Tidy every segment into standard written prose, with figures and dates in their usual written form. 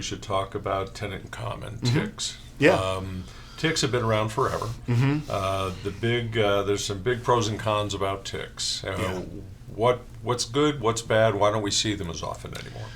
we should talk about tenant in common, Mm-hmm. TICs. Yeah. TICs have been around forever. Mm-hmm. There's some big pros and cons about TICs. Yeah. What's good, what's bad? Why don't we see them as often anymore?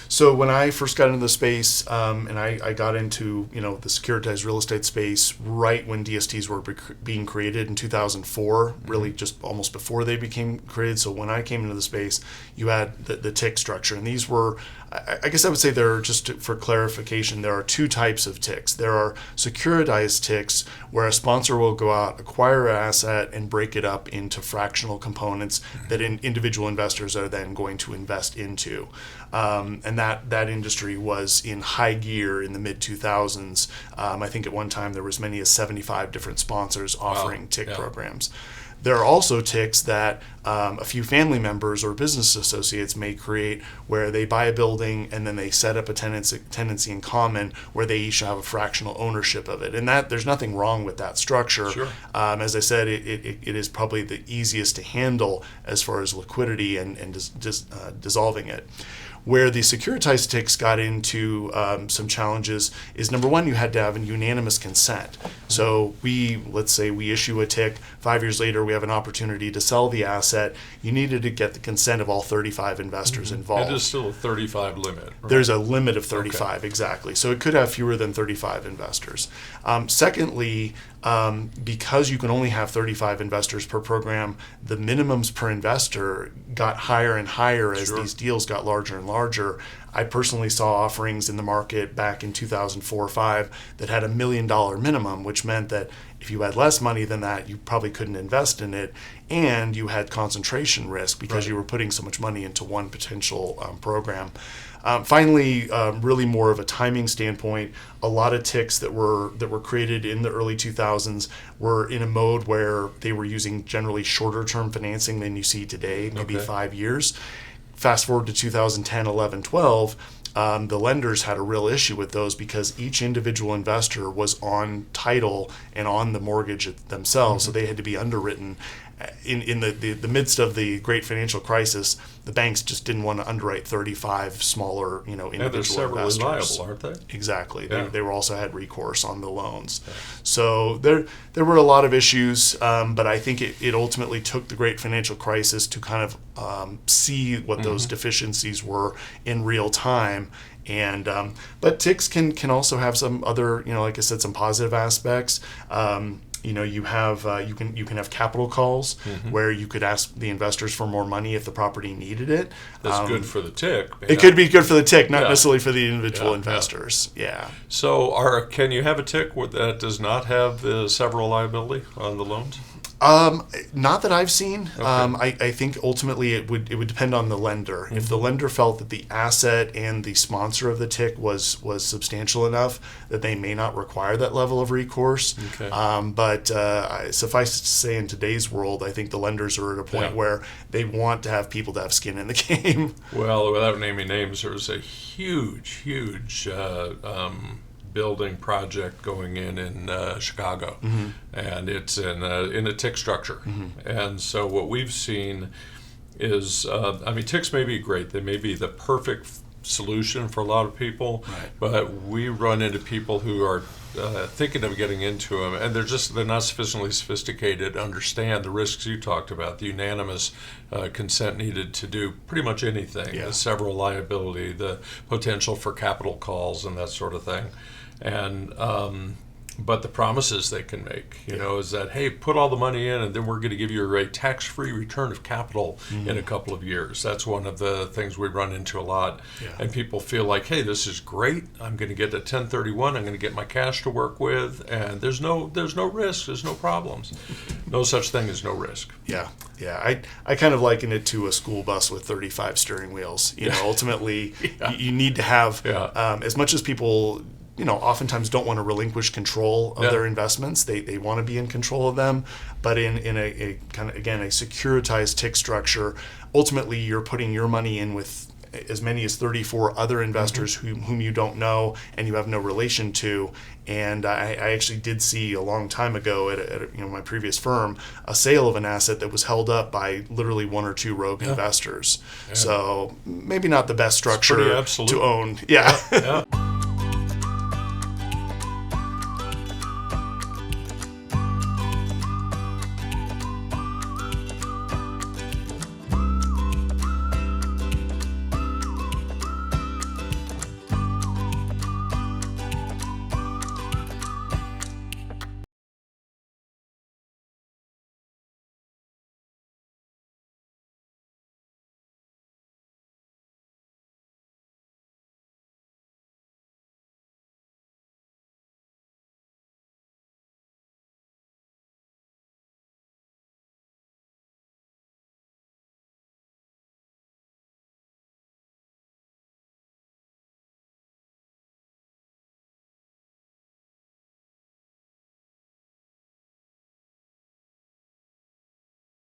So when I first got into the space, and I got into the securitized real estate space right when DSTs were being created in 2004, really just almost before they became created. So when I came into the space, you had the TIC structure, and these were, I guess I would say there are, just for clarification, there are two types of TICs. There are securitized TICs where a sponsor will go out, acquire an asset, and break it up into fractional components that individual investors are then going to invest into. And that industry was in high gear in the mid 2000s. I think at one time there was as many as 75 different sponsors offering TIC programs. There are also TICs that a few family members or business associates may create, where they buy a building and then they set up a tenancy in common where they each have a fractional ownership of it. And that there's nothing wrong with that structure. Sure. As I said, it is probably the easiest to handle as far as liquidity and dissolving it. Where the securitized TICs got into some challenges is, number one, you had to have a unanimous consent. So let's say we issue a TIC, 5 years later we have an opportunity to sell the asset. You needed to get the consent of all 35 investors involved. It is still a 35 limit. Right? There's a limit of 35, exactly. So it could have fewer than 35 investors. Secondly, because you can only have 35 investors per program, the minimums per investor got higher and higher as these deals got larger and larger. I personally saw offerings in the market back in 2004 or 5 that had $1 million minimum, which meant that if you had less money than that, you probably couldn't invest in it, and you had concentration risk because you were putting so much money into one potential program. Finally, really more of a timing standpoint, a lot of TICs that were created in the early 2000s were in a mode where they were using generally shorter term financing than you see today, maybe 5 years. Fast forward to 2010, 11, 12, the lenders had a real issue with those because each individual investor was on title and on the mortgage themselves, so they had to be underwritten. In the midst of the great financial crisis, the banks just didn't want to underwrite 35 smaller, individual investors. And they're severally liable, aren't they? Exactly. Yeah. They were also had recourse on the loans. Yeah. So there were a lot of issues, but I think it ultimately took the great financial crisis to kind of see what those deficiencies were in real time. And but TICs can also have some other, like I said, some positive aspects. You can have capital calls where you could ask the investors for more money if the property needed it. That's good for the TIC. It could be good for the TIC, not necessarily for the individual investors. Yeah. So can you have a TIC that does not have the several liability on the loans? Not that I've seen. Okay. I think ultimately it would depend on the lender. If the lender felt that the asset and the sponsor of the TIC was substantial enough that they may not require that level of recourse. Okay. But suffice it to say, in today's world, I think the lenders are at a point where they want to have people to have skin in the game. Well, without naming names, there was a huge building project going in Chicago, and it's in a TIC structure. And so what we've seen is, TICs may be great. They may be the perfect solution for a lot of people, but we run into people who are thinking of getting into them, and they're not sufficiently sophisticated to understand the risks you talked about, the unanimous consent needed to do pretty much anything, the several liability, the potential for capital calls, and that sort of thing. And but the promises they can make, is that, hey, put all the money in and then we're going to give you a tax-free return of capital in a couple of years. That's one of the things we run into a lot. And people feel like, hey, this is great. I'm going to get a 1031. I'm going to get my cash to work with, and there's no risk. There's no problems. No such thing as no risk. Yeah. I kind of liken it to a school bus with 35 steering wheels. Ultimately, you need to have, as much as people oftentimes don't want to relinquish control of their investments. They want to be in control of them, but in a kind of, again, a securitized TIC structure, ultimately you're putting your money in with as many as 34 other investors whom you don't know and you have no relation to. And I actually did see a long time ago at my previous firm a sale of an asset that was held up by literally one or two rogue investors. So maybe not the best structure to own. Yeah.